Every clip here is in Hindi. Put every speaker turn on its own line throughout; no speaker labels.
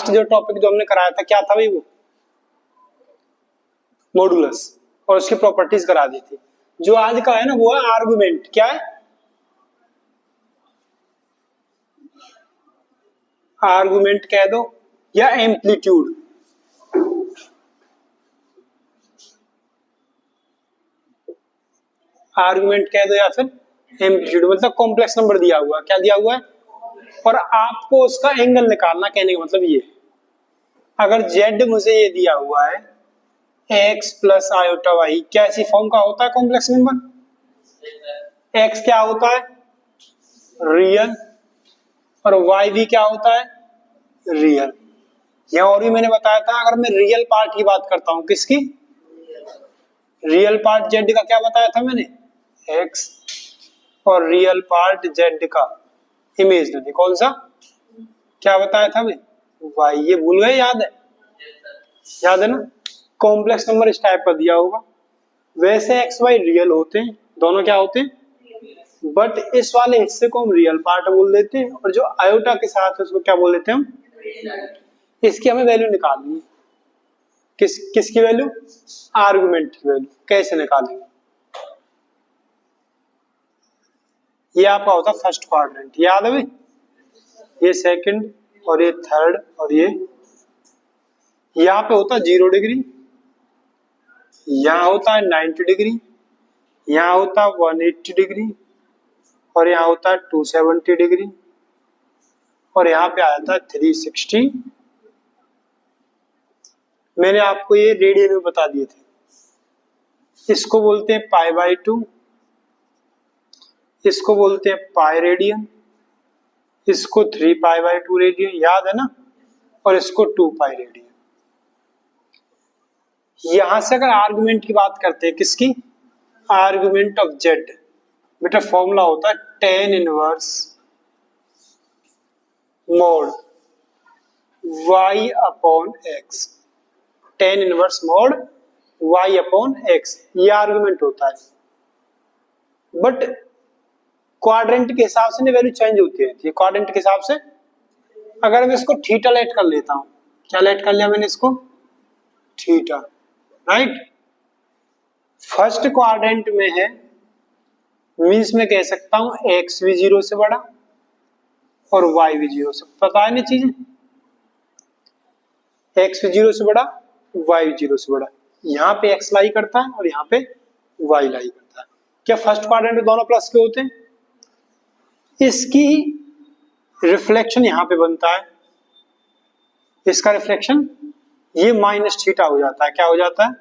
लास्ट जो टॉपिक जो हमने कराया था क्या था भाई, वो मॉडुलस और उसकी प्रॉपर्टीज करा दी थी। जो आज का है ना वो है आर्गुमेंट। क्या है? आर्गुमेंट कह दो या एम्पलीट्यूड। आर्गुमेंट कह दो या फिर एम्पलीट्यूड, मतलब कॉम्प्लेक्स नंबर दिया हुआ है। क्या दिया हुआ है? और आपको उसका एंगल निकालना, कहने का मतलब ये, अगर z मुझे ये दिया हुआ है x प्लस आयोटा वाई, क्या ऐसी फॉर्म का होता है कॉम्प्लेक्स नंबर? x क्या होता है? रियल। और y भी क्या होता है? रियल। यहां और भी मैंने बताया था, अगर मैं रियल पार्ट की बात करता हूं, किसकी? रियल पार्ट z का क्या बताया था मैंने? x। और रियल पार्ट z का इमेजिनरी कौन सा? क्या बताया था मैं? y। ये भूल गए? याद है? याद है ना? कॉम्प्लेक्स नंबर इस टाइप का दिया होगा। वैसे एक्स वाई रियल होते हैं, दोनों क्या होते हैं? बट इस वाले हिस्से को हम रियल पार्ट बोल देते हैं, और जो आयोटा के साथ है उसको क्या बोल देते हैं हम? इसकी हमें वैल्यू निकालनी है। किसकी वैल्यू? आर्गुमेंट की वैल्यू। कैसे निकालेंगे? ये आपका होता है फर्स्ट क्वाड्रेंट, याद है भाई? ये सेकंड और ये थर्ड, और ये यहाँ पे होता है 0 डिग्री, यहाँ होता है 90 डिग्री, यहाँ होता है 180 डिग्री, और यहाँ होता है 270 डिग्री, और यहाँ पे आया था 360। मैंने आपको ये रेडियन में बता दिए थे। इसको बोलते हैं पाई बाई 2, इसको बोलते हैं पाई रेडियन, इसको 3 पाई बाई 2 रेडियन, याद है ना? और इसको 2 पाई रेडियन। यहां से अगर आर्गुमेंट की बात करते हैं, किसकी? आर्गुमेंट ऑफ जेड, बेटा फॉर्मूला होता है tan inverse mode y upon x। tan inverse mode y upon x, ये आर्गुमेंट होता है। बट क्वाड्रेंट के हिसाब से वैल्यू चेंज होती है। क्वाड्रेंट के हिसाब से अगर मैं इसको थीटा लेट कर लेता हूं, क्या लेट कर लिया मैंने इसको? Theta, right? फर्स्ट क्वाड्रेंट में है, मीन्स मैं कह सकता हूं x भी 0 से बड़ा और y भी 0 से, पता है ना चीजें? x भी 0 से बड़ा, y भी 0 से बड़ा। यहाँ पे x लाई करता है और यहाँ पे y लाई करता है। क्या फर्स्ट क्वाड्रेंट में दोनों प्लस के होते हैं? इसकी रिफ्लेक्शन यहाँ पे बनता है, इसका रिफ्लेक्शन ये माइनस थीटा हो जाता है। क्या हो जाता है?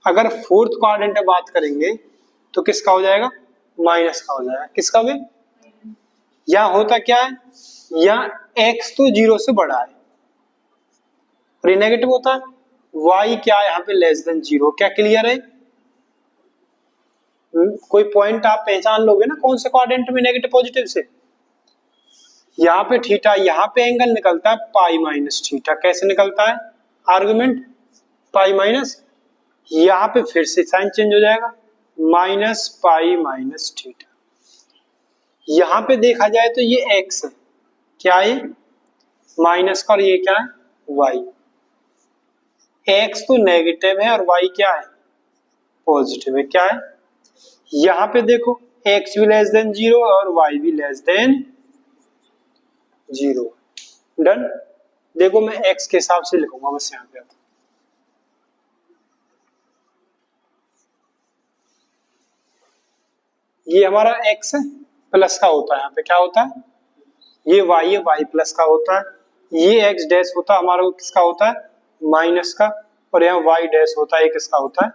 अगर फोर्थ क्वाड्रेंट में बात करेंगे तो किसका हो जाएगा? माइनस का हो जाएगा। किसका भी? यहाँ होता क्या है, यहाँ x तो 0 से बड़ा है और ये नेगेटिव होता है, y क्या है यहाँ पे? Less than 0। क्या क्लियर है? कोई पॉइंट आप पहचान लोगे ना कौन से क्वाड्रेंट में नेगेटिव पॉजिटिव से? यहाँ पे थीटा, यहाँ पे एंगल निकलता है पाई माइनस थीटा। कैसे निकलता है? आर्गुमेंट पाई माइनस, यहाँ पे फिर से साइन चेंज हो जाएगा, माइनस पाई माइनस थीटा। यहाँ पे देखा जाए तो ये x है, क्या है? माइनस का, और ये क्या है? y। x तो नेगेटिव है और y क्या है? पॉजिटिव है। क्या है? यहाँ पे देखो x भी लेस देन 0 और y भी लेस देन 0। डन। देखो मैं x के हिसाब से लिखूंगा, बस यहाँ पे आता। ये हमारा x है, प्लस का होता है, यहाँ पे क्या होता है? ये y है, y प्लस का होता है। ये x डैश होता है हमारा, किसका होता है? माइनस का। और यहाँ y डैश होता है, किसका होता है?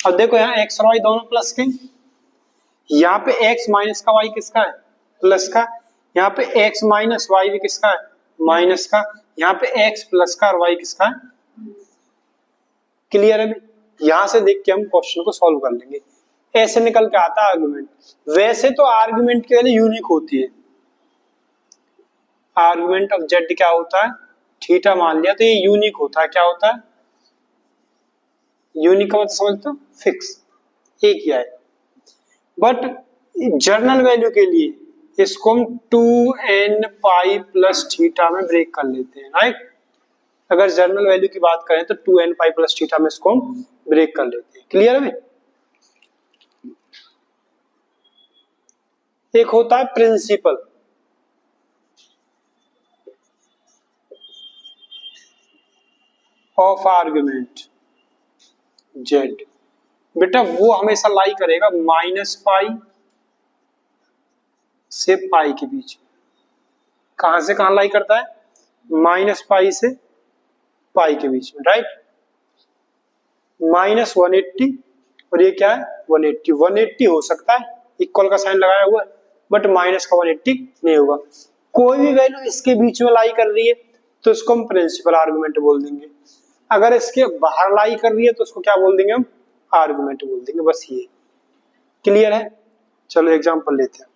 अब देखो यहाँ x और y दोनों प्लस के, यहाँ पे x माइनस का y किसका है? प्लस का। यहाँ पे x माइनस y भी किसका है? माइनस का। यहाँ पे x प्लस का और y किसका है? क्लियर है? यहां से देख के हम क्वेश्चन को सॉल्व कर लेंगे। ऐसे निकल के आता है आर्गुमेंट। वैसे तो आर्गुमेंट के लिए यूनिक होती है। आर्गुमेंट ऑफ जेड क्या होता है? थीटा मान लिया तो ये यूनिक होता है। क्या होता है? यूनिक का मतलब समझते हो? फिक्स, एक ही है। बट जर्नल वैल्यू के लिए इसको हम 2n पाई प्लस थीटा में ब्रेक कर लेते हैं, राइट। अगर जर्नल वैल्यू की बात करें तो 2n पाई प्लस थीटा में इसको हम ब्रेक कर लेते हैं। क्लियर है? एक होता है प्रिंसिपल ऑफ आर्गुमेंट जेड, बेटा वो हमेशा लाई करेगा माइनस पाई से पाई के बीच में। कहां से कहां लाई करता है? माइनस पाई से पाई के बीच में, राइट। माइनस 180 और ये क्या है 180। 180 हो सकता है, इक्वल का साइन लगाया हुआ है, बट माइनस का 180 नहीं होगा। कोई भी वैल्यू इसके बीच में लाई कर रही है तो इसको हम प्रिंसिपल आर्गुमेंट बोल देंगे। अगर इसके बाहर लाई कर रही है तो उसको क्या बोल देंगे हम? आर्गुमेंट बोल देंगे। बस ये क्लियर है। चलो एग्जांपल लेते हैं।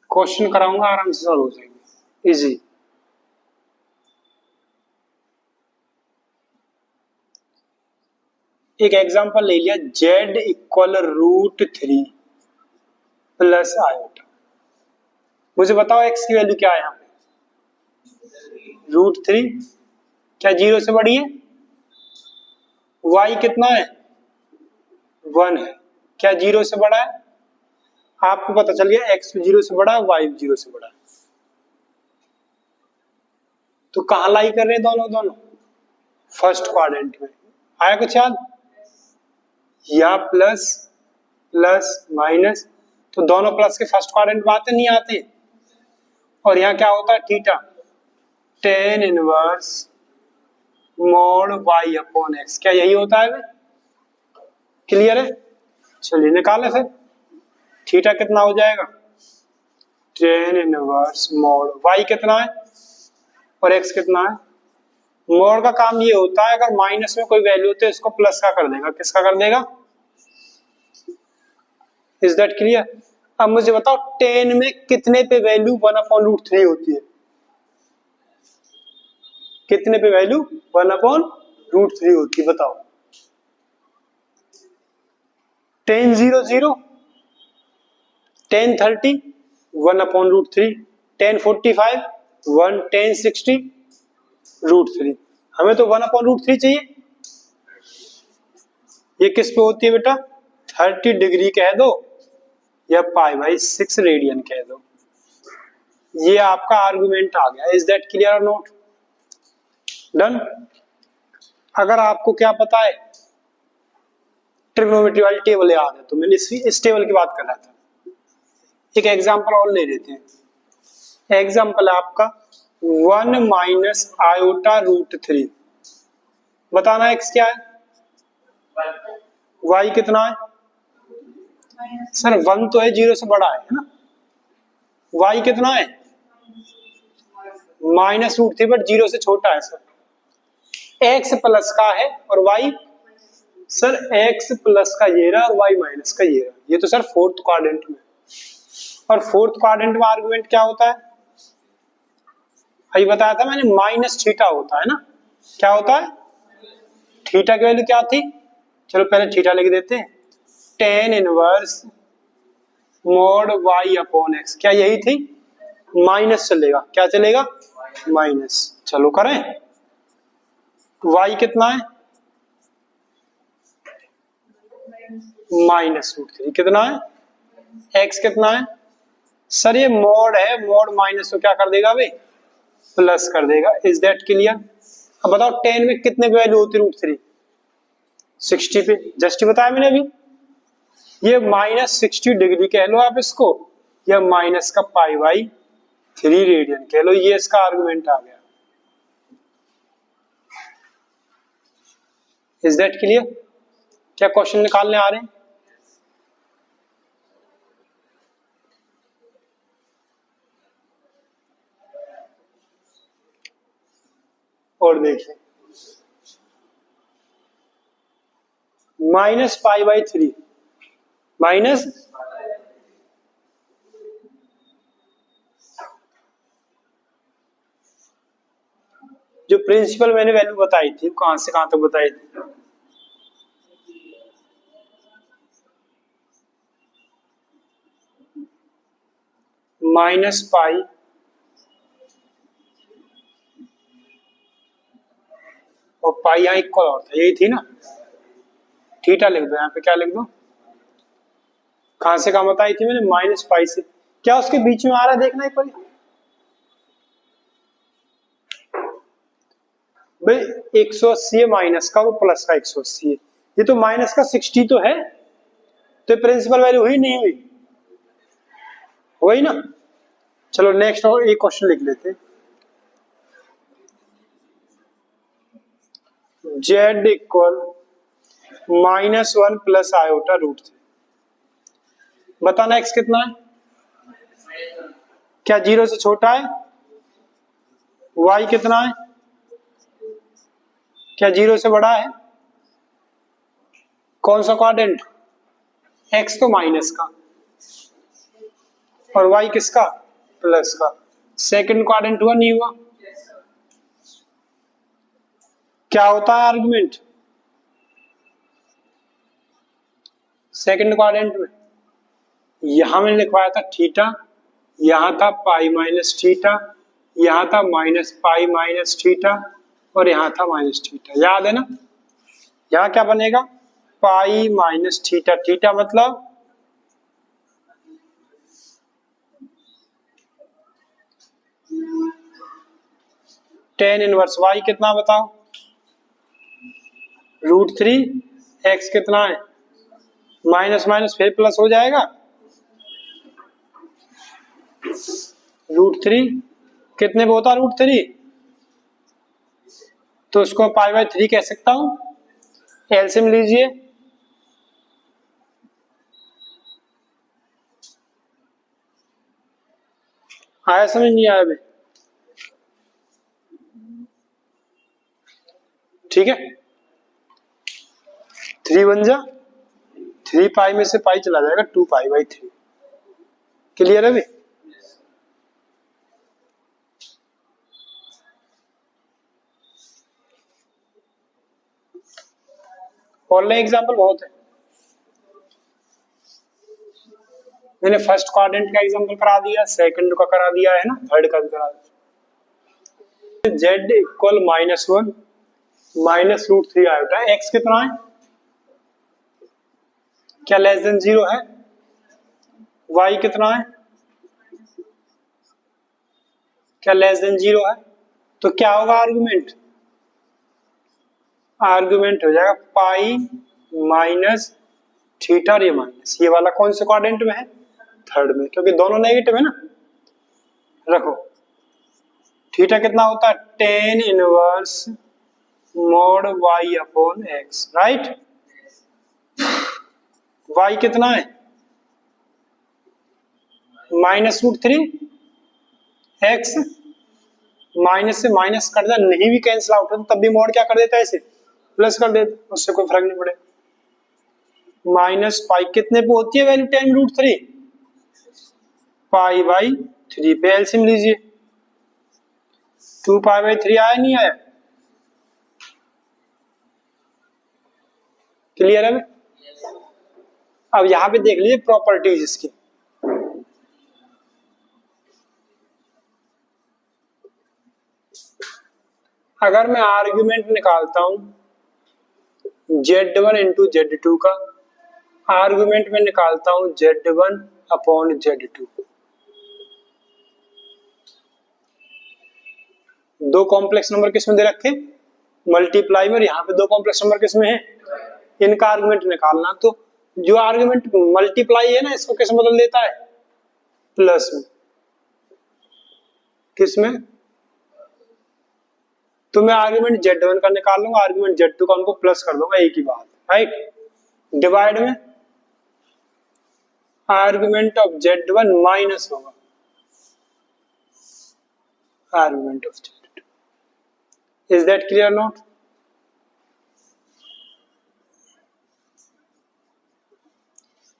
क्वेश्चन कराऊंगा, आराम से सॉल्व हो जाएंगे, इजी। एक एग्जांपल ले लिया, z इक्वल √3 प्लस आयोटा। मुझे बताओ x की वैल्यू क्या है यहाँ पे? √3, क्या 0 से बड़ी है? y कितना है? 1 है, क्या 0 से बड़ा है? आपको पता चल गया x 0 से बड़ा है, y 0 से बड़ा है। तो कहां लाई कर रहे हैं दोनों दोनों? फर्स्ट क्वाड्रेंट में। आया कुछ याद? या प्लस प्लस माइनस, तो दोनों प्लस के फर्स्ट क्वाड्रेंट में आते नहीं आते। और यहाँ क्या होता है? Theta tan inverse mode y upon x, क्या यही होता है? क्लियर है? चलिए निकाले फिर। थीटा कितना हो जाएगा? tan इनवर्स मोड y कितना है और x कितना है? मोड का काम ये होता है, अगर माइनस में कोई वैल्यू होती है इसको प्लस का कर देगा। किसका कर देगा? Is that clear? अब मुझे बताओ 10 में कितने पे वैल्यू 1/√3 होती है? कितने पे वैल्यू 1/√3 होती है बताओ? 10 0 0, 10 30 1/√3, 10 45 1, 10 60 √3। हमें तो 1/√3 चाहिए। ये किस पे होती है बेटा? 30 डिग्री कह दो या π/6 रेडियन कह दो। ये आपका आर्गुमेंट आ गया। इज दैट क्लियर और नॉट? डन। अगर आपको क्या पता है, ट्रिग्नोमेट्री वाली टेबल याद है तो मैंने इस टेबल की बात कर रहा था। एक एग्जांपल और ले लेते हैं। एग्जांपल है आपका 1 माइनस आयोटा √3। बताना x क्या है? y कितना है? सर 1 तो है, 0 से बड़ा है ना। y कितना है? -√3, बट 0 से छोटा है सर। x प्लस का है और y, सर x प्लस का ये रहा और y माइनस का ये रहा। ये तो सर फोर्थ क्वाड्रेंट में, और फोर्थ क्वाड्रेंट में आर्गुमेंट क्या होता है? अभी बताया था मैंने, माइनस थीटा होता है ना। क्या होता है? थीटा की वैल्यू क्या थी? चलो पहले थीटा लिख देते हैं। tan inverse mode y upon x, क्या यही थी? माइनस चलेगा, क्या चलेगा? माइनस। चलो करें। y कितना है? -√3। कितना है? x कितना है? सर ये मोड है, मोड माइनस को क्या कर देगा भाई? प्लस कर देगा। Is that clear? अब बताओ 10 में कितने पे वैल्यू होती है √3? 60 पे। जस्ट बताया मैंने अभी। ये -60 डिग्री कह लो आप इसको, या माइनस का π/3 रेडियन कह लो। ये इसका आर्गुमेंट आ गया। Is that clear? क्या क्वेश्चन निकालने आ रहे हैं? और देखिए -π/3 माइनस, जो प्रिंसिपल मैंने वैल्यू बताई थी कहां से कहां तक बताई थी? माइनस पाई और पाई यहाँ इक्वल और था, यही थी ना। थीटा लिख दो, यहाँ पे क्या लिख दो, कहां से कहां बताई थी मैंने, माइनस पाई से। क्या उसके बीच में आ रहा है देखना एक बार भाई, 180 है माइनस का, वो प्लस का 180 है, ये तो माइनस का 60 तो है, तो प्रिंसिपल वैल्यू हुई नहीं हुई, वही ना। चलो नेक्स्ट और एक क्वेश्चन लिख लेते हैं। Z equal -1 plus iota root 3, बताना एक्स कितना है, क्या 0 से छोटा है, वाई कितना है, क्या 0 से बड़ा है, कौन सा क्वाड्रेंट, एक्स तो माइनस का और वाई किसका, प्लस का, सेकंड क्वाड्रेंट हुआ नहीं हुआ, क्या होता है आर्गुमेंट सेकंड क्वाड्रेंट में, यहां मैंने लिखवाया था थीटा, यहां था पाई माइनस थीटा, यहां था माइनस पाई माइनस थीटा और यहां था माइनस थीटा, याद है ना। यहां क्या बनेगा, पाई माइनस थीटा, थीटा मतलब टेन इनवर्स वाई कितना बताओ, √3, एक्स कितना है, माइनस माइनस फिर प्लस हो जाएगा, √3 कितने पे होता √3, तो उसको π/3 कह सकता हूं, एलसीएम लीजिए, आया समझ नहीं आया भाई, ठीक है, 3 बन जा, 3 पाई में से पाई चला जाएगा, 2π/3, क्लियर है भाई। और एग्जाम्पल बहुत है, मैंने फर्स्ट क्वाड्रेंट का एग्जांपल करा दिया, सेकंड का करा दिया है ना, थर्ड का भी करा दिया। Z equal -1 minus √3 iota, x कितना है, क्या लेस देन 0 है, वाई कितना है, क्या लेस देन 0 है, तो क्या होगा आर्गुमेंट, आर्गुमेंट हो जाएगा पाई माइनस थीटा और ये माइनस, ये वाला कौन से क्वाड्रेंट में है, थर्ड में, क्योंकि दोनों नेगेटिव है ना। रखो थीटा कितना होता है, tan inverse mode y upon x, right. y कितना है, -√3, x माइनस से माइनस कर दे, नहीं भी कैंसिल आउट होता तब भी मोड क्या कर देता है, ऐसे प्लस कर देता, उससे कोई फर्क नहीं पड़े। माइनस पाई कितने पे होती है वैल्यू, टेन√3, π/3 पे एलसीएम लीजिए, 2π/3 आया नहीं आया, क्लियर है। अब यहां पे देख लीजिए प्रॉपर्टीज इसकी, अगर मैं आर्ग्यूमेंट निकालता हूं Z1 इंटू Z2 का, आर्ग्यूमेंट में निकालता हूं Z1 अपॉन Z2, दो कॉम्प्लेक्स नंबर किसमें दे रखे, मल्टीप्लाई में, और यहाँ पे दो कॉम्प्लेक्स नंबर किसमें है, इनका आर्गुमेंट निकालना, तो जो आर्गुमेंट मल्टीप्लाई है ना, इसको किस बदल देता है, प्लस में, किसमें, तो मैं आर्गुमेंट Z1 का निकाल लूंगा, आर्गुमेंट Z2 का, उनको प्लस कर दूंगा, एक ही बात, राइट। डिवाइड में आर्गुमेंट ऑफ Z1 माइनस होगा argument of Z2, is that clear not.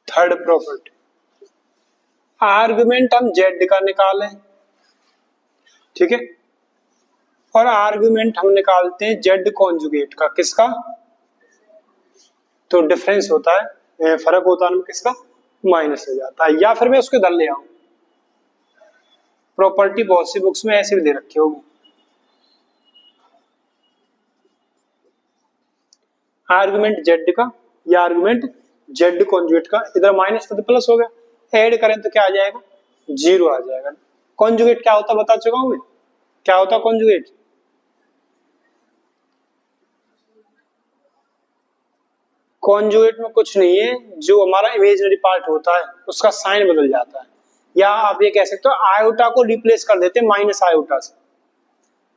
Third property, argument हम Z का निकालें, ठीक है, और आर्गुमेंट हम निकालते हैं Z कॉन्जुगेट का, किसका, तो डिफरेंस होता है, फर्क होता है किसका, माइनस हो जाता है, या फिर मैं उसको इधर ले आऊं, प्रॉपर्टी बहुत सी बुक्स में ऐसे भी दे रखी होगी। आर्गुमेंट जेड का या आर्गुमेंट जेड कॉन्जुगेट का, इधर माइनस का तो प्लस हो गया, ऐड करें तो क्या आ जाएगा, 0 आ जाएगा। कॉन्जुगेट क्या होता बता चुका हूं मैं, क्या होता कॉन्जुगेट? कॉन्जुगेट में कुछ नहीं है, जो हमारा इमेजिनरी पार्ट होता है उसका साइन बदल जाता है, या आप ये कह सकते हो आयोटा को रिप्लेस कर देते माइनस आयोटा से,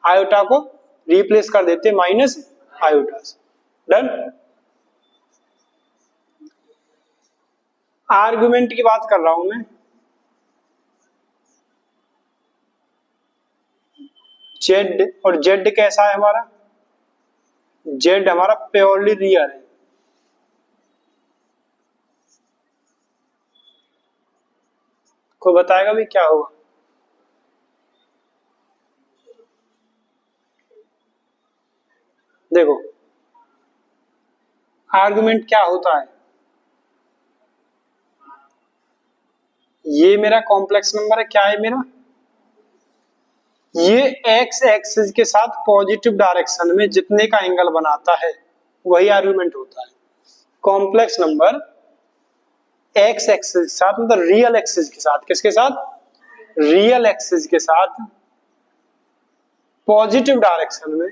आयोटा को रिप्लेस कर देते माइनस आयोटा से। डन। आर्गुमेंट की बात कर रहा हूं मैं, जेड, और जेड कैसा है हमारा, जेड हमारा प्योरली रियल है। कोई बताएगा भी क्या होगा? देखो आर्गुमेंट क्या होता है, ये मेरा कॉम्प्लेक्स नंबर है, क्या है मेरा, ये एक्स एक्सिस के साथ पॉजिटिव डायरेक्शन में जितने का एंगल बनाता है वही आर्गुमेंट होता है। कॉम्प्लेक्स नंबर एक्स एक्सिस के साथ, मतलब रियल एक्सिस के साथ, किसके साथ, रियल एक्सिस के साथ पॉजिटिव डायरेक्शन में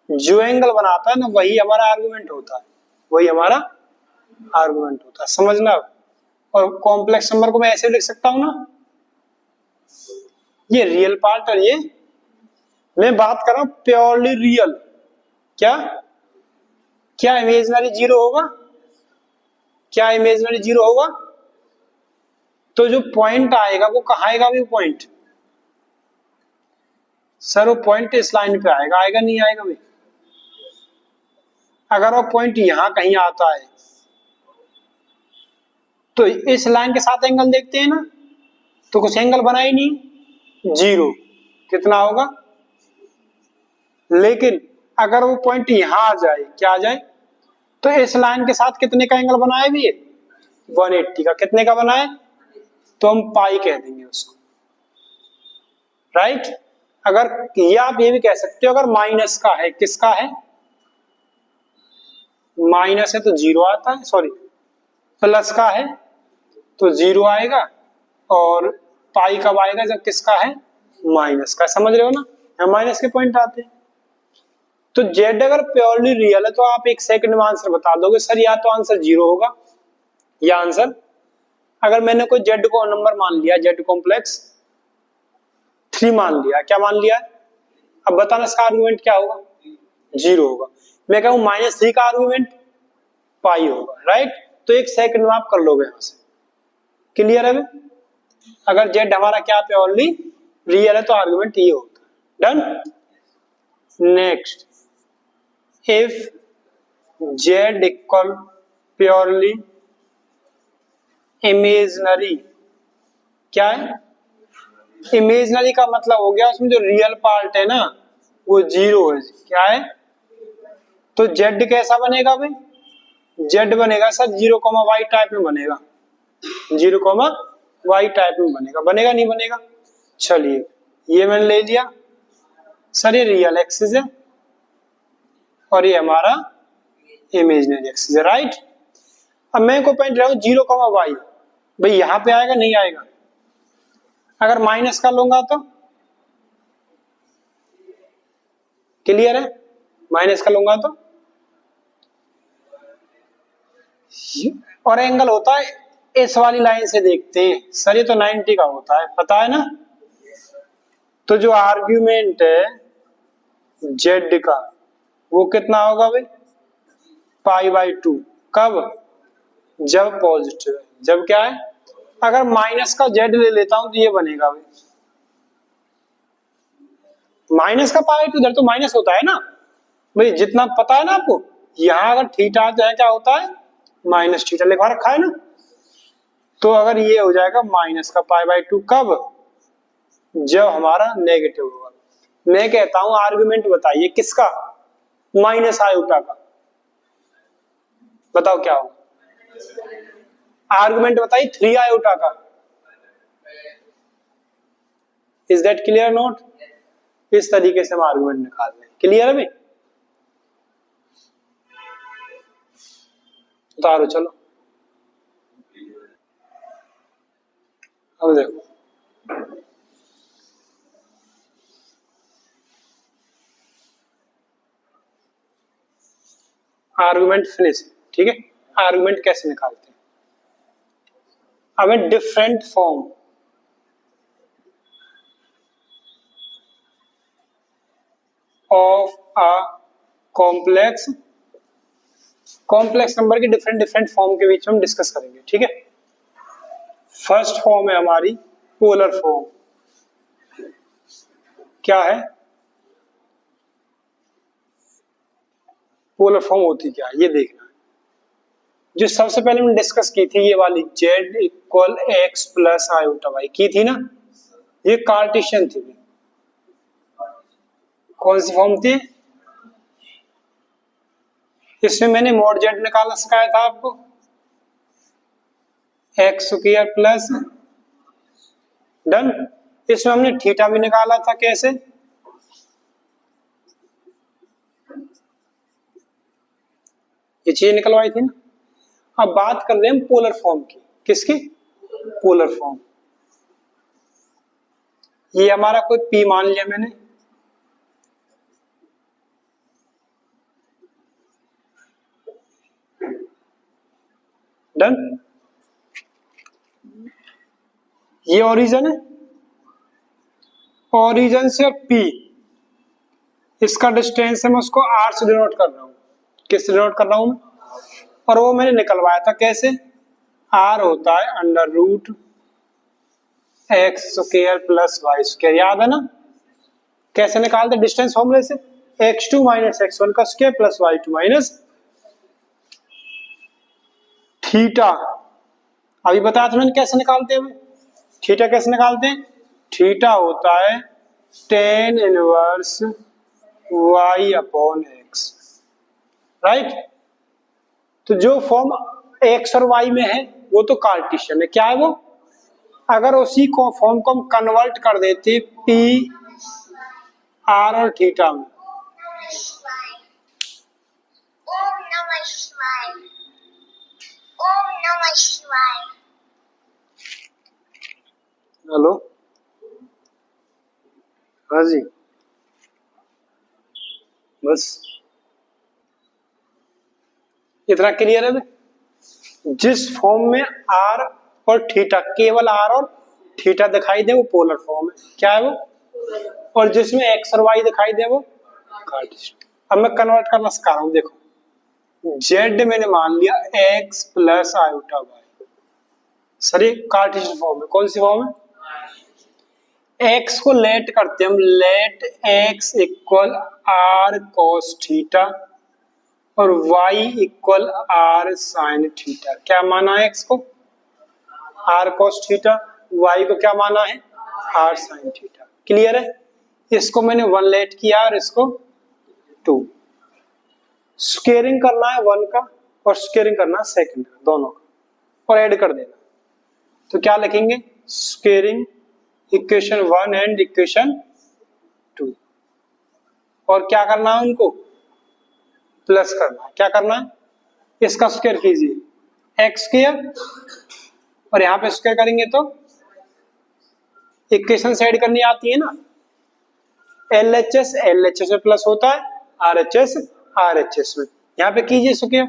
जो एंगल बनाता है ना वही हमारा आर्गुमेंट होता है, वही हमारा आर्गुमेंट होता है, समझना। और कॉम्प्लेक्स नंबर को मैं ऐसे लिख सकता हूं ना, ये रियल पार्ट और ये, मैं बात कर रहा हूं प्योरली रियल, क्या क्या इमेजिनरी जीरो होगा, क्या इमेजिनरी जीरो होगा, तो जो पॉइंट आएगा वो कहाँ आएगा, वो पॉइंट, सर वो पॉइंट इस लाइन पे आएगा, आएगा नहीं आएगा भाई, अगर वो पॉइंट यहां कहीं आता है तो इस लाइन के साथ एंगल देखते हैं ना, तो कुछ एंगल बना ही नहीं, 0, कितना होगा। लेकिन अगर वो पॉइंट यहां आ जाए, क्या आ जाए, तो इस लाइन के साथ कितने का एंगल बनाए भी, 180 का, कितने का बनाए, तो हम पाई कह देंगे उसको, राइट। अगर ये आप ये भी कह सकते हो, अगर माइनस का है, किसका है, माइनस है तो 0 आता है, सॉरी प्लस का है तो 0 आएगा, और पाई कब आएगा, जब किसका है, माइनस का, समझ रहे हो ना, यहाँ माइनस के पॉइंट आते हैं। तो जेड अगर प्योरली रियल है तो आप एक सेकंड में आंसर बता दोगे, सर या तो आंसर 0 होगा या आंसर, अगर मैंने कोई जेड को नंबर मान लिया, जेड कॉम्प्लेक्स 3 मान लिया, क्या मान लिया, अब बताना इसका आर्गुमेंट क्या होगा, 0 होगा। मैं कहूं -3 का आर्गुमेंट पाई होगा, राइट। तो एक सेकंड में आप कर लोगे यहां से, क्लियर है। अगर जेड हमारा क्या प्योरली रियल है तो आर्गुमेंट ये होता है। Done. Next, if Z equal purely imaginary, क्या है, इमेजनरी का मतलब हो गया उसमें जो रियल पार्ट है ना वो 0 है, क्या है, तो जेड कैसा बनेगा भाई, जेड बनेगा सर 0, y टाइप में बनेगा, 0, y टाइप में बनेगा, बनेगा नहीं बनेगा। चलिए ये मैंने ले लिया, सर ये रियल एक्सिस है और ये हमारा इमेजिनरी एक्सिस है, राइट। अब मैं को पॉइंट रहा हूं 0, y, भाई यहां पे आएगा नहीं आएगा, अगर माइनस का लूंगा तो, क्लियर है, माइनस का लूंगा तो, और एंगल होता है इस वाली लाइन से देखते हैं, सर ये तो 90 का होता है, पता है ना। तो जो आर्ग्यूमेंट है जेड का वो कितना होगा भाई, π/2, कब, जब पॉजिटिव है, जब क्या है, अगर माइनस का जेड ले लेता हूं तो ये बनेगा भाई, माइनस का π/2, इधर तो माइनस होता है ना भाई, जितना पता है ना आपको, यहां अगर थीटा तो क्या होता है, माइनस थीटा लिखा रखा है ना, तो अगर ये हो जाएगा माइनस का π/2, कब, जब हमारा नेगेटिव होगा। मैं कहता हूं आर्गुमेंट बताइए किसका, माइनस आयोटा का, बताओ क्या होगा, आर्गुमेंट बताइए 3 आयोटा का, इज दैट क्लियर नोट? इस तरीके से हम आर्गुमेंट निकाल रहे हैं। क्लियर है भाई? उतारो चलो। अब देखो आर्गुमेंट फिनिश। ठीक है, आर्गुमेंट कैसे निकालते हैं? अब different form of a complex number के डिफरेंट डिफरेंट फॉर्म के बीच में हम डिस्कस करेंगे। ठीक है, फर्स्ट फॉर्म है हमारी पोलर फॉर्म। क्या है पोलर फॉर्म? होती क्या है ये देखना है। जो सबसे पहले हमने डिस्कस की थी ये वाली z equal x plus iota y की थी ना, ये कार्टेशियन थी। कौन सी फॉर्म थी? इसमें मैंने मॉड z निकालना सिखाया था आपको, एक्स स्क्वायर प्लस डन। इसमें हमने थीटा भी निकाला था। कैसे? ये चीज निकलवाई थी ना। अब बात कर रहे हैं पोलर फॉर्म की। किसकी? Polar form. ये हमारा कोई P मान लिया मैंने, डन। ये ओरिजिन है, ओरिजिन से P इसका डिस्टेंस है, मैं उसको R से डिनोट कर रहा हूं। किससे डिनोट कर रहा हूं मैं? और वो मैंने निकलवाया था कैसे? R होता है under root x square plus y square. याद है ना? कैसे निकालते? डिस्टेंस फॉर्मूले से, x2 माइनस x1 का square plus y2 minus theta. अभी बताया था मैंने कैसे निकालते हैं। थीटा कैसे निकालते हैं? थीटा होता है tan inverse y upon x, right. तो जो फॉर्म x और y में है वो तो कार्टेशियन है। क्या है वो? अगर उसी को फॉर्म को हम कन्वर्ट कर देते P R और थीटा में, हेलो, हाँ जी, बस इतना क्लियर है। जिस फॉर्म में R और थीटा, केवल R और थीटा दिखाई दे वो पोलर फॉर्म है। क्या है वो? और जिसमें x और y दिखाई दे वो कार्टेशियन। अब मैं कन्वर्ट करना सिखा रहा हूं। देखो z मैंने मान लिया x plus iota y, sir ये कार्टेशियन फॉर्म है। कौन सी फॉर्म है? x को लेट करते हैं हम, let x equal r cos theta और y equal r sin theta. क्या माना है x को? r cos theta. y को क्या माना है? r sin theta. क्लियर है? इसको मैंने 1 लेट किया और इसको 2। स्क्वेयरिंग करना है 1 का और स्क्वेयरिंग करना है सेकंड का, दोनों का, और ऐड कर देना। तो क्या लिखेंगे? Squaring equation 1 and equation 2। और क्या करना है? उनको प्लस करना है। क्या करना है? इसका स्क्वायर कीजिए एक्स स्क्वायर, और यहां पे स्क्वायर करेंगे तो इक्वेशन से ऐड करनी आती है ना। LHS LHS में प्लस होता है, RHS RHS में। यहां पे कीजिए स्क्वायर।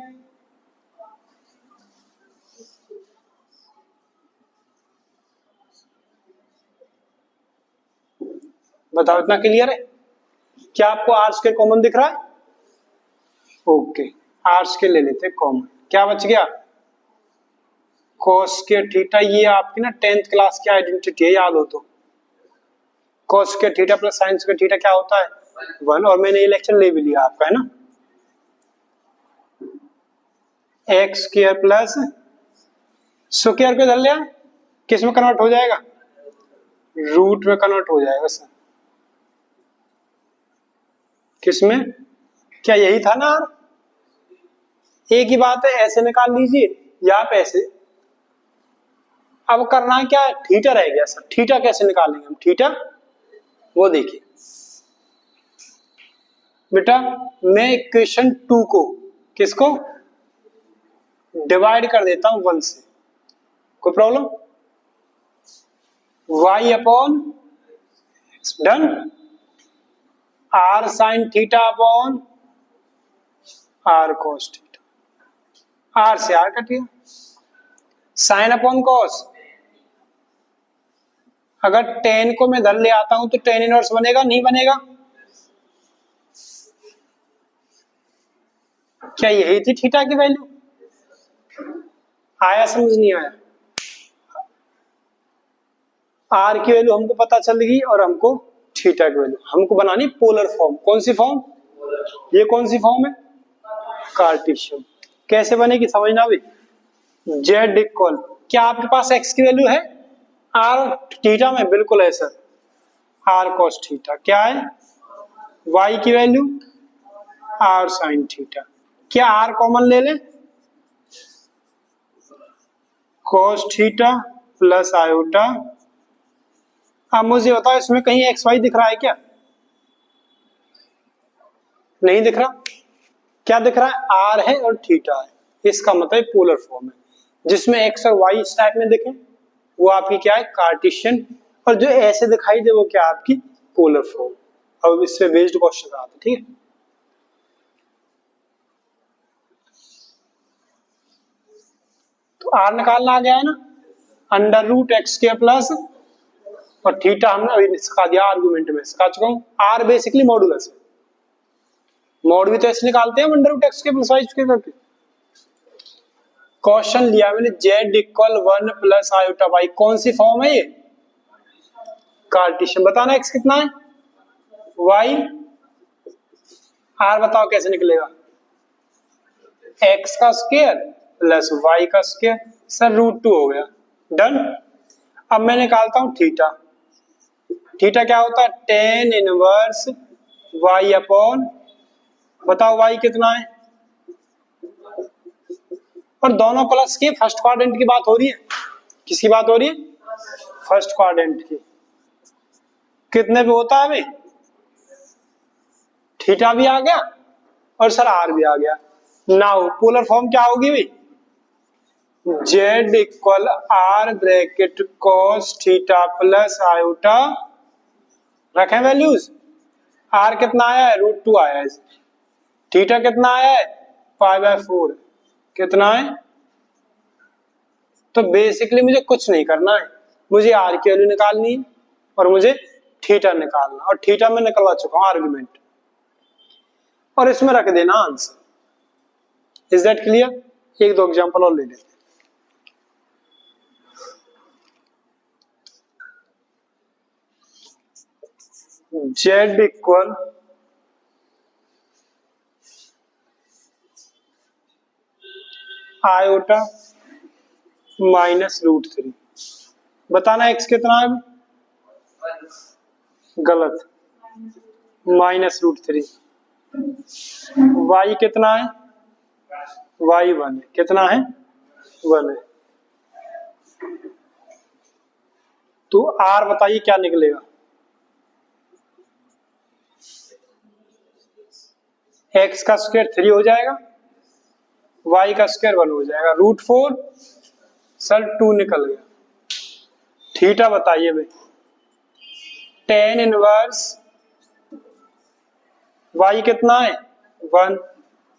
बताओ इतना क्लियर है? क्या आपको आर स्क्वायर कॉमन दिख रहा है? ओके, आर स्क्वायर ले लेते कॉमन। क्या बच गया? cos square theta. ये आपकी ना 10th क्लास की आइडेंटिटी है, याद हो तो। cos square theta plus sin square theta क्या होता है? 1। और मैंने ये लेक्चर ले भी लिया आपका, है ना। एक्स स्क्वायर प्लस स्क्वायर को धर लिया, किस में कन्वर्ट हो जाएगा? रूट में कन्वर्ट हो जाएगा सर। किस में? क्या यही था ना? एक ही बात है, ऐसे निकाल लीजिए या आप ऐसे। अब करना है क्या? थीटा रह गया सर। थीटा कैसे निकालेंगे हम? थीटा वो देखिए बेटा, मैं इक्वेशन 2 को किसको डिवाइड कर देता हूं 1 से, कोई problem? y upon done r sine theta upon r cos theta, r से r कट गया, साइन अपॉन कॉस, अगर टेन को मैं इधर ले आता हूं तो टेन इनवर्स बनेगा, नहीं बनेगा? क्या यही थी थीटा की वैल्यू? आया समझ नहीं आया? आर की वैल्यू हमको पता चल गई और हमको थीटा की वैल्यू हमको बनानी पोलर फॉर्म। कौन सी फॉर्म? ये कौन सी फॉर्म है? कार्टेशियन। कैसे बनेगी समझना भी। जेड इक्वल, क्या आपके पास एक्स की वैल्यू है आर थीटा में? बिल्कुल है सर, आर कॉस थीटा। क्या है वाई की वैल्यू? R sine theta. क्या आर कॉमन ले ले? Cos theta plus iota. अब मुझे बताओ इसमें कहीं एक्स वाई दिख रहा है क्या? नहीं दिख रहा। क्या दिख रहा है? आर है और थीटा है, इसका मतलब पोलर फॉर्म है। जिसमें एक्स और वाई इस टाइप में दिखे वो आपकी क्या है? कार्टेशियन। और जो ऐसे दिखाई दे वो क्या आपकी? Polar form. अब इससे बेस्ड क्वेश्चन आते, ठीक है। तो आर निकालना आ गया है ना, अंडर रूट एक्स के प्लस, और थीटा हमने अभी सिखा दिया, आर्गुमेंट में सिखा चुका हूं। आर बेसिकली मॉडुलस है, मॉड भी तो ऐसे निकालते हैं अंडर रूट एक्स के प्लस वाई के करके। क्वेश्चन लिया मैंने z equal 1 plus iota y, कौन सी फॉर्म है ये? कार्टेशियन। बताना एक्स कितना है, वाई, आर बताओ कैसे निकलेगा? एक्स का स्क्वायर प्लस वाई का स्क्वायर, सर √2 हो गया, डन। अब मैं निकालता हूं थीटा। थीटा क्या होता है? टेन इनवर्स वाई अपॉन, बताओ वाई कितना है? और दोनों प्लस के फर्स्ट क्वाड्रेंट की बात हो रही है। किसकी बात हो रही है? फर्स्ट क्वाड्रेंट की। कितने पे होता है भाई? थीटा भी आ गया और सर आर भी आ गया। नाउ पोलर फॉर्म क्या होगी भाई? Z equal r bracket cos theta plus iota, रखें वैल्यूज। आर कितना आया है? √2 आया है। थीटा कितना आया है? π/4। कितना है? तो बेसिकली मुझे कुछ नहीं करना है, मुझे आर की वैल्यू निकालनी है और मुझे थीटा निकालना, और थीटा में निकलवा चुका हूं आर्गुमेंट, और इसमें रख देना आंसर। Is that clear? एक दो एग्जांपल और ले लेते हैं। जेड इक्वल आयोटा माइनस √3, बताना एक्स कितना है? गलत, -√3। वाई कितना है? वाई 1 है। कितना है? 1 है। तो आर बताइए क्या निकलेगा? एक्स का स्क्वायर 3 हो जाएगा, वाई का स्क्वायर 1 हो जाएगा, √4 सर 2 निकल गया। थीटा बताइए भाई, टेन इनवर्स वाई कितना है? 1,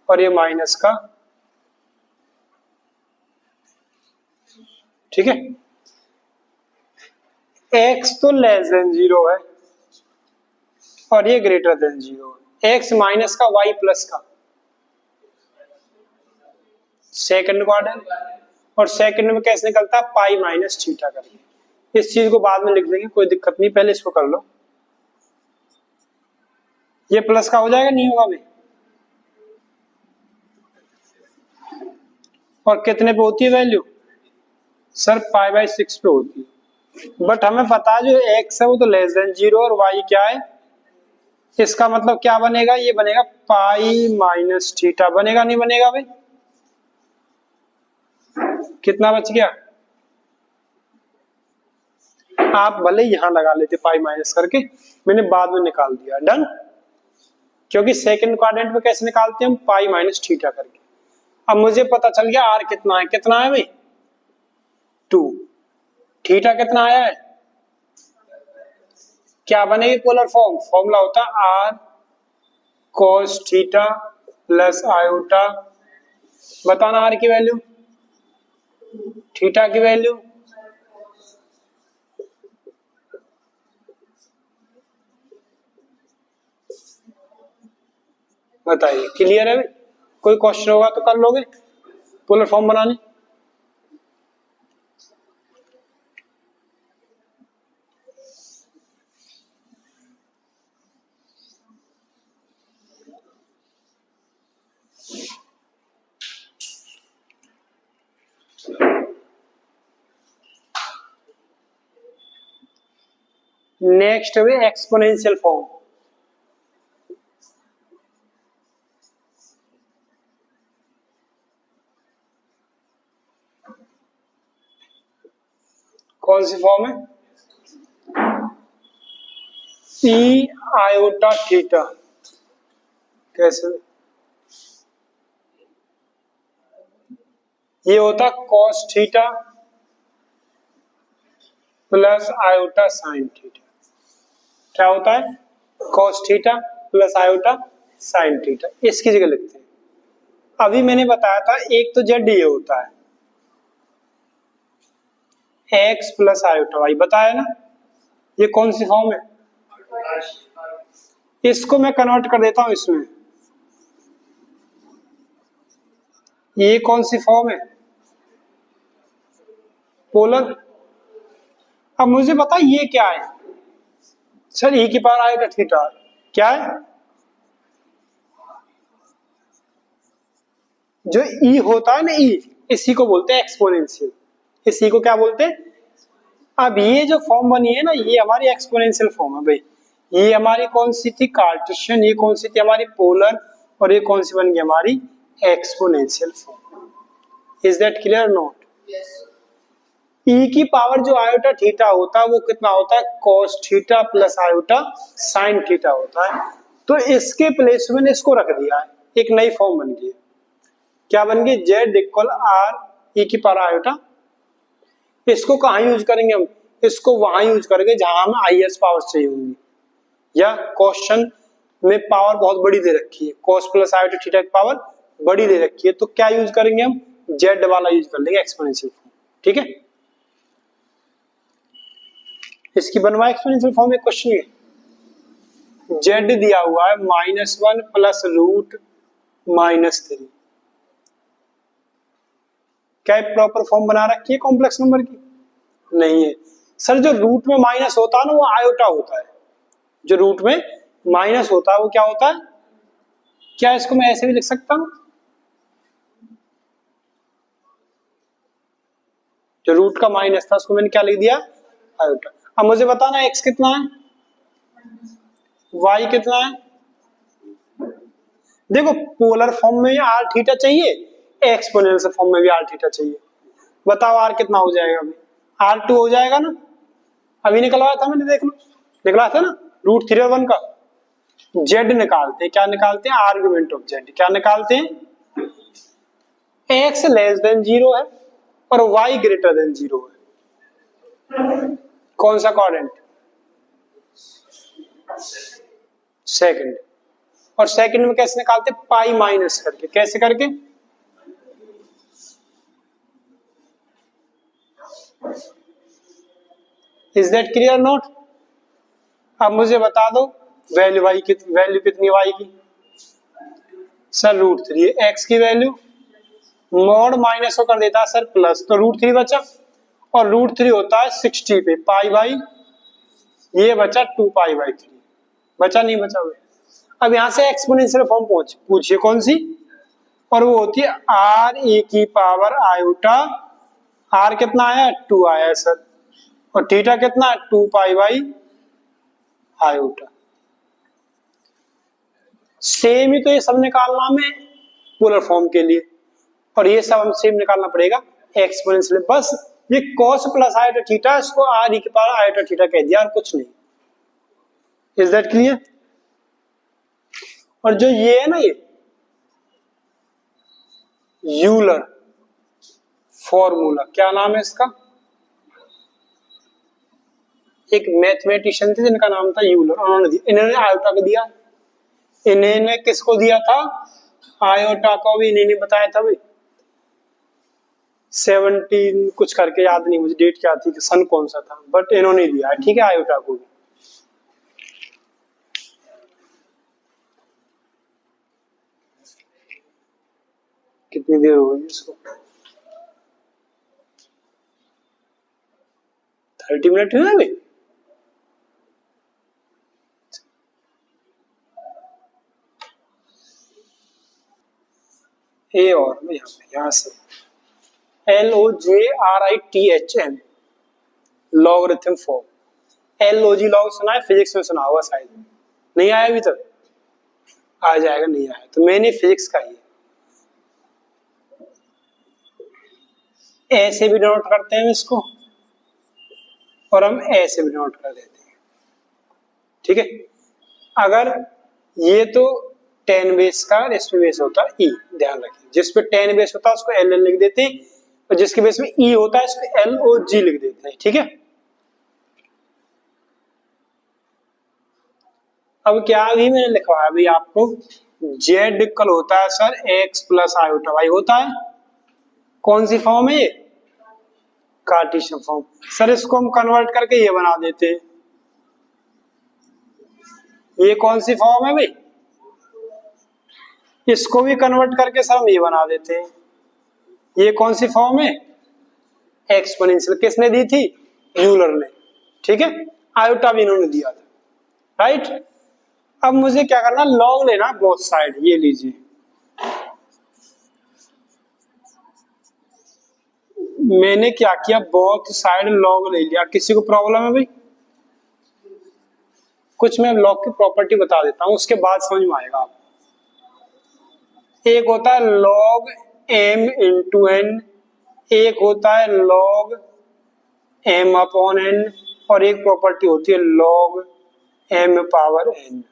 और ये माइनस का, ठीक है। एक्स तो लेस देन 0 है और ये ग्रेटर देन 0 है। एक्स माइनस का, वाई प्लस का, सेकंड क्वाड्रेंट। और सेकंड में कैसे निकलता है? पाई माइनस थीटा करके। इस चीज को बाद में लिख देंगे, कोई दिक्कत नहीं, पहले इसको कर लो। ये प्लस का हो जाएगा, नहीं होगा भाई? और कितने पे होती है वैल्यू? सर π/6 पे होती है। बट हमें पता है जो एक्स है वो तो लेस देन 0 और वाई क्या है? इसका मतलब क्या बनेगा? ये बनेगा पाई माइनस थीटा। बनेगा नहीं बनेगा भाई? कितना बच गया? आप भले यहाँ लगा लेते पाई माइनस करके, मैंने बाद में निकाल दिया, डन। क्योंकि सेकंड क्वाड्रेंट में कैसे निकालते हैं हम, पाई माइनस थीटा करके। अब मुझे पता चल गया आर कितना है, कितना है भाई 2, थीटा कितना आया है, क्या बनेगी पोलर फॉर्म, फॉर्मूला होता है r cos theta plus iota, बताना आर की वैल्यू, थीटा की वैल्यू, बताइए। क्लियर है भाई? कोई क्वेश्चन होगा तो कर लोगे पोलर फॉर्म बनाने। नेक्स्ट है एक्सपोनेंशियल फॉर्म। कौन सी फॉर्म है, ई आयोटा थीटा, कैसे, ये होता cos theta plus iota sine theta, क्या होता है cos theta plus iota sine theta, इसकी जगह लिखते हैं। अभी मैंने बताया था एक तो जेड ये होता है एक्स प्लस आयोटा वाई, बताया ना, ये कौन सी फॉर्म है, इसको मैं कन्वर्ट कर देता हूं इसमें, ये कौन सी फॉर्म है पोलर। अब मुझे बता ये क्या है सर, ई की पावर आयोटा थीटा क्या है, जो ई होता है ना ई, इसी को बोलते हैं एक्सपोनेंशियल, इसी को क्या बोलते हैं। अब ये जो फॉर्म बनी है ना, ये हमारी एक्सपोनेंशियल फॉर्म है भाई। ये हमारी कौन सी थी कार्टेशियन, ये कौन सी थी हमारी पोलर, और ये कौन सी बन गई हमारी exponential form. Is that clear not? E की पावर जो आयोटा थीटा होता है वो कितना होता है cos theta plus iota sine theta होता है। तो इसके प्लेस में इसको रख दिया है, एक नई फॉर्म बन गई, क्या बन गई, जेड इक्वल आर ई की पावर आयोटा। इसको कहाँ यूज करेंगे हम, इसको वहां यूज करेंगे जहां हमें आईएस पावर चाहिए होंगी, या क्वेश्चन में पावर बहुत बड़ी दे रखी है, cos प्लस आयोटा थीटा की पावर बड़ी दे रखी है, तो क्या यूज करेंगे हम, जेड वाला यूज कर लेंगे एक्सपोनेंशियल फॉर्म, ठीक है। इसकी बनवा एक्सपोनेंशियल फॉर्म में क्वेश्चन है, जेड दिया हुआ है -1 प्लस रूट -3, क्या प्रॉपर फॉर्म बना रखी है कॉम्प्लेक्स नंबर की, नहीं है सर। जो रूट में माइनस होता है ना वो आयोटा होता है, जो रूट में माइनस होता है वो क्या होता है, क्या इसको मैं ऐसे भी लिख सकता हूं, जो रूट का माइनस था उसको मैंने क्या लिख दिया आयोटा। अब मुझे बताना x कितना है, y कितना है, देखो पोलर फॉर्म में आर थीटा चाहिए, एक्सपोनेंशियल फॉर्म में भी आर थीटा चाहिए, बताओ आर कितना हो जाएगा, अभी R2 हो जाएगा ना, अभी निकलवाया था मैंने, देख लो निकला था ना, √3/1 का। जेड निकालते हैं, क्या निकालते हैं, आर्गुमेंट ऑफ जेड, क्या निकालते हैं, x लेस देन 0 है और y ग्रेटर देन 0 है, कौन सा क्वाड्रेंट, सेकंड। और सेकंड में कैसे निकालते, पाई माइनस करके, कैसे करके, इज दैट क्लियर नॉट? अब मुझे बता दो वैल्यू y की, वैल्यू कितनी y की, सर √3, x की वैल्यू मॉड माइनस को कर देता है सर प्लस, तो √3 बचा, और √3 होता है 60 पे, पाई बाई ये बचा 2π/3, बचा नहीं बचा हुआ। अब यहां से एक्सपोनेंशियल फॉर्म पूछिए कौन सी, और वो होती है आर ई की पावर आयोटा, आर कितना आया 2 आया सर, और थीटा कितना 2π/आयोटा, सेम ही तो ये सब निकालना में पोलर फॉर्म के लिए, और ये सब हम सेम निकालना पड़ेगा एक्सपोनेंशियल, बस ये cos प्लस आयोटा थीटा, इसको आर ई की पावर आयोटा थीटा कह दिया और कुछ नहीं। Is that clear? और जो ये है ना, ये यूलर फॉर्मूला, क्या नाम है इसका? एक मैथमेटिशियन थे जिनका नाम था यूलर, उन्होंने दिया, इन्होंने आयोटा को दिया, इन्होंने किसको दिया था? आयोटा को भी इन्हीं ने बताया था भाई। 17 कुछ करके, याद नहीं मुझे डेट क्या थी कि सन कौन सा था, बट इन्होंने दिया है, ठीक है, आयोटा को भी। कितनी देर हो गई इसको? 30 मिनट हुए अभी। ए और मैं यहाँ से LOGRITHM logarithm form. LOG log सुना है, फिजिक्स में सुना होगा शायद, नहीं आया अभी तक? आ जाएगा, नहीं आया तो मैंने फिजिक्स का ही ऐसे भी नोट करते हैं इसको, और हम ऐसे भी नोट कर देते हैं, ठीक है। अगर ये तो 10 बेस का, इसमें बेस होता है ई, ध्यान रखिए, जिस पे 10 बेस होता है उसको LN लिख देते हैं, और जिसके बेस में ई होता है इसको LOG लिख देते हैं, ठीक है। अब क्या भी मैंने लिखवाया भाई आपको, जेड इक्वल होता है sir x plus iota y होता है। कौन सी फॉर्म है ये? Cartesian form. सर इसको हम कन्वर्ट करके ये बना देते हैं, ये कौन सी फॉर्म है भाई? इसको भी कन्वर्ट करके सर हम ये बना देते हैं, ये कौन सी फॉर्म है? एक्सपोनेंशियल। किसने दी थी? यूलर ने, ठीक है। आयोटा भी इन्होंने दिया था, राइट। अब मुझे क्या करना, लॉग लेना बोथ साइड, ये लीजिए, मैंने क्या किया, बोथ साइड लॉग ले लिया। किसी को प्रॉब्लम है भाई? कुछ मैं लॉग की प्रॉपर्टी बता देता हूं, उसके बाद समझ में आएगा आप। एक होता है लॉग m इंटू एन, एक होता है लॉग m अपॉन n, और एक प्रॉपर्टी होती है log m power n।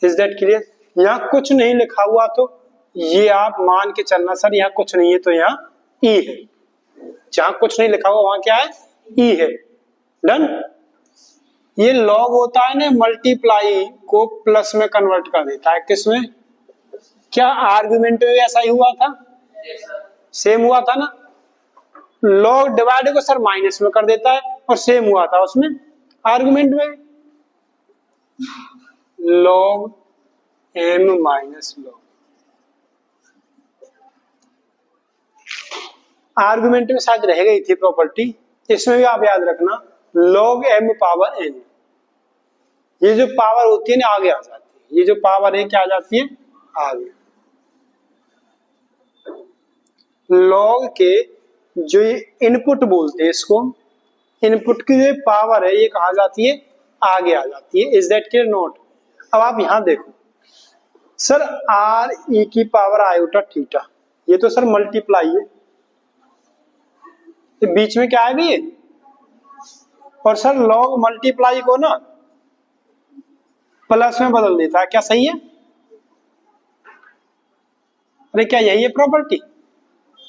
Is that clear? यहाँ कुछ नहीं लिखा हुआ तो ये आप मान के चलना सर यहाँ कुछ नहीं है तो यहाँ e है, जहां कुछ नहीं लिखा हुआ वहां क्या है? e है। डन। ये लॉग होता है ना, मल्टीप्लाई को प्लस में कन्वर्ट कर देता है, किसमें? क्या आर्गुमेंट में ऐसा ही हुआ था? सेम हुआ था ना। लॉग डिवाइड को सर माइनस में कर देता है, और सेम हुआ था उसमें आर्गुमेंट में, log m minus log. Argument में शायद रह गई थी प्रॉपर्टी, इसमें भी आप याद रखना, log m पावर n, ये जो पावर होती है ना आगे आ जाती है, ये जो पावर है क्या आ जाती है? आगे। लॉग के जो इनपुट बोलते हैं इसको, इनपुट की जो पावर है ये कहा जाती है? आगे आ जाती है। Is that clear? नोट। अब आप यहां देखो सर, आर ई की पावर आयोटा थीटा, ये तो सर मल्टीप्लाई है, तो बीच में क्या है भी ये? और सर लॉग मल्टीप्लाई को ना प्लस में बदल देता है, क्या सही है? अरे क्या यही है प्रॉपर्टी?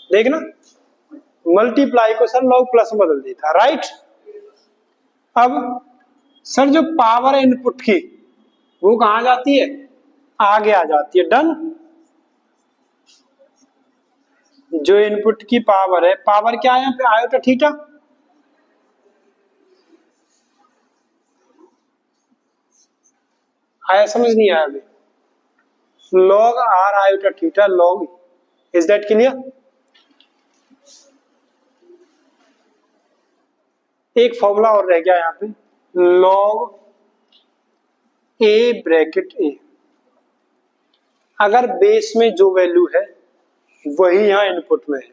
देखना, मल्टीप्लाई को सर लॉग प्लस में बदल देता है, राइट। अब सर जो पावर है इनपुट की वो कहां जाती है? आगे आ जाती है। डन। जो इनपुट की पावर है, पावर क्या है यहाँ पे? Iota theta. आया समझ नहीं आया अभी? Log are iota theta log, is that clear? एक फॉर्मूला और रह गया यहाँ पे, लॉग ए ब्रैकेट ए। अगर बेस में जो वैल्यू है वही यहाँ इनपुट में है,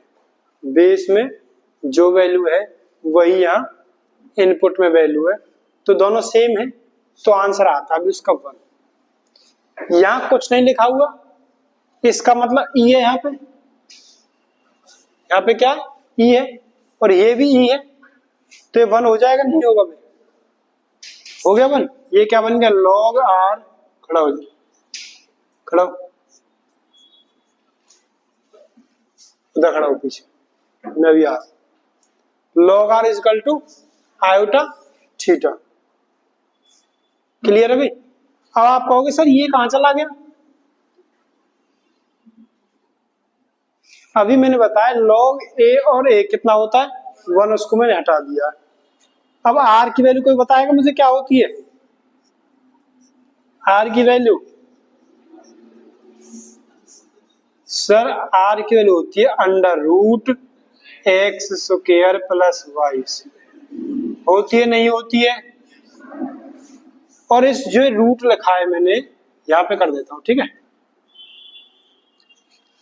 बेस में जो वैल्यू है वही यहाँ इनपुट में वैल्यू है, तो दोनों सेम है, तो आंसर आता है उसका 1। यहाँ कुछ नहीं लिखा हुआ, इसका मतलब ई है, यहाँ पे क्या ई है, और ये भी ई है, तो ये 1 हो जाएगा, नहीं होगा भाई? हो गया 1। ये क्या बन गया, लॉग आर, खड़ा हो जाए, खड़ा हो, उधर खड़ा हो पीछे, मैं भी आ, log R equal to iota theta. Clear है भाई? अब आप कहोगे सर ये कहां चला गया? अभी मैंने बताया लॉग ए और ए कितना होता है, 1, उसको मैंने हटा दिया। अब आर की वैल्यू कोई बताएगा मुझे क्या होती है? आर की वैल्यू, सर आर की वैल्यू होती है under root x square plus y. होती है, नहीं होती है? और इस जो रूट लिखा है मैंने यहां पे कर देता हूं, ठीक है?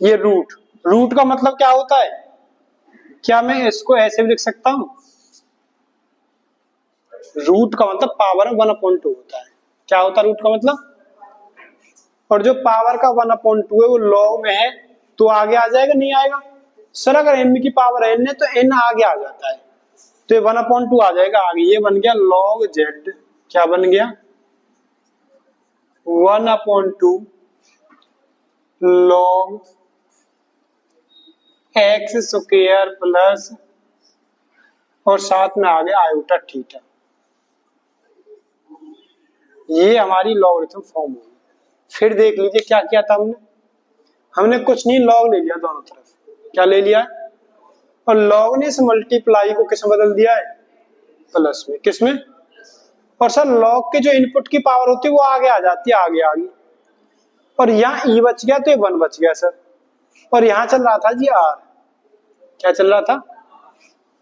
ये रूट, रूट का मतलब क्या होता है? क्या मैं इसको ऐसे भी लिख सकता हूं? रूट का मतलब पावर 1/2 होता है। क्या होता है रूट का मतलब? और जो पावर का 1/2 है वो लॉग में है, तो आगे आ जाएगा, नहीं आएगा? सर अगर n की पावर n है तो n आगे आ जाता है, तो ये 1/2 आ जाएगा आगे। ये बन गया लॉग z। क्या बन गया? 1/2 लॉग एक्स स्क्वायर प्लस, और साथ में आ गया आयोटा थीटा। ये हमारी लॉगरिथम फॉर्म होगी। फिर देख लीजिए क्या किया था हमने। हमने कुछ नहीं, लॉग ले लिया दोनों तरफ। क्या ले लिया? और लॉग ने इस मल्टीप्लाई को किस में बदल दिया है? प्लस में। किस में? और सर लॉग के जो इनपुट की पावर होती है वो आगे आ जाती है, आगे आ गई। और यहाँ ई बच गया तो ये 1 बच गया सर। और यहाँ चल रहा था जी आर। क्या चल रहा था?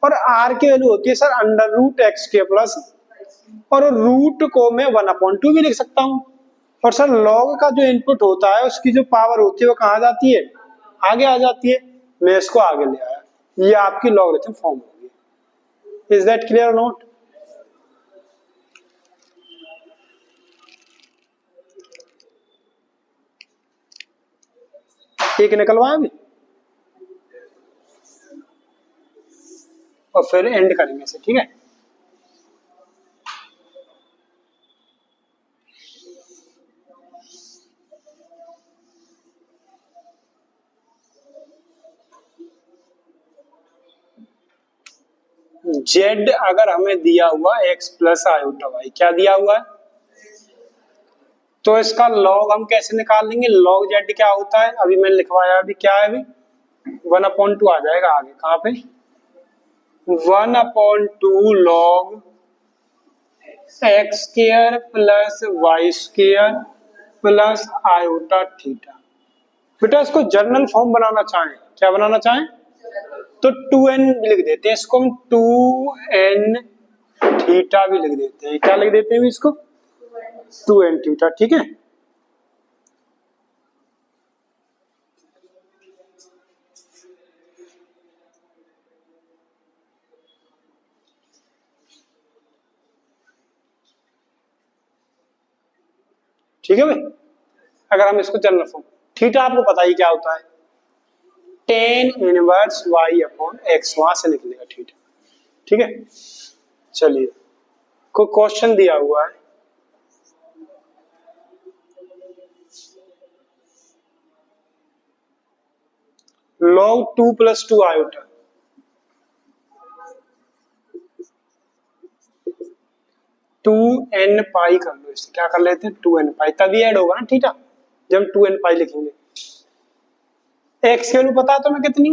और आर की वैल्यू होती है सर अंडर रूट एक्स के प्लस, और रूट को मैं 1/2 भी लिख सकता हूँ। और सर लॉग का जो इनपुट होता है उसकी जो पावर होती है वो कहाँ जाती है? आगे आ जाती है। मैं इसको आगे ले आया। ये आपकी लॉगरिथम फॉर्म होगी। Is that clear note? एक निकलवाया अभी और फिर एंड करेंगे इसे, ठीक है? जेड अगर हमें दिया हुआ एक्स प्लस आयोटा वाई, क्या दिया हुआ है? तो इसका लॉग हम कैसे निकाल लेंगे? लॉग जेड क्या होता है? अभी मैंने लिखवाया, अभी क्या है? अभी 1/2 आ जाएगा आगे। कहां पे? 1/2 log x square plus y square plus iota theta. बेटा इसको जर्नल फॉर्म बनाना चाहें, क्या बनाना चाहें तो 2n भी लिख देते हैं इसको हम, 2n थीटा भी लिख देते हैं। क्या लिख देते हैं इसको? 2n थीटा, ठीक है? ठीक है भाई? अगर हम इसको जनरल फॉर्म, थीटा आपको पता ही क्या होता है, tan inverse y upon x, वहां से निकलेगा थीटा। ठीक है, चलिए कोई क्वेश्चन दिया हुआ है, log 2 + 2 आयोटा, टू एन पाई कर लो, इससे क्या कर लेते हैं 2n पाई, तभी ऐड होगा ना थीटा जब हम 2n पाई लिखेंगे। एक्स की वैल्यू पता है तुम्हें कितनी,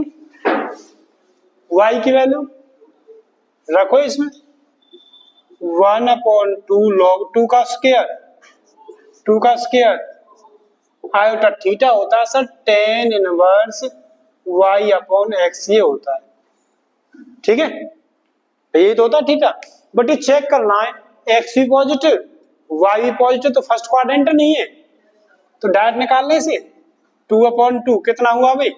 वाई की वैल्यू रखो इसमें 1/2 log 2 का स्क्वायर, 2 का स्क्वायर आयोटा थीटा होता है sir tan inverse y upon x, ये होता है। ठीक है, ये तो होता है थीटा, बट ये चेक करना है एक्स भी पॉजिटिव वाई भी पॉजिटिव, तो फर्स्ट क्वाड्रेंट नहीं है, तो डायरेक्ट निकाल ले इसे 2/2 कितना हुआ भाई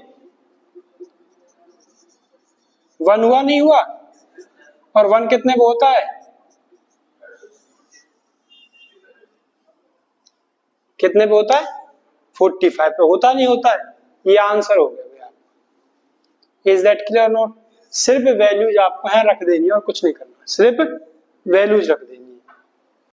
1 हुआ, नहीं हुआ? और 1 कितने को होता है, कितने पे होता है 45 पे होता, नहीं होता है? ये आंसर हो गया भैया। Is that clear note? सिर्फ वैल्यूज आपको यहाँ रख देनी है और कुछ नहीं करना, सिर्फ वैल्यूज रख देनी।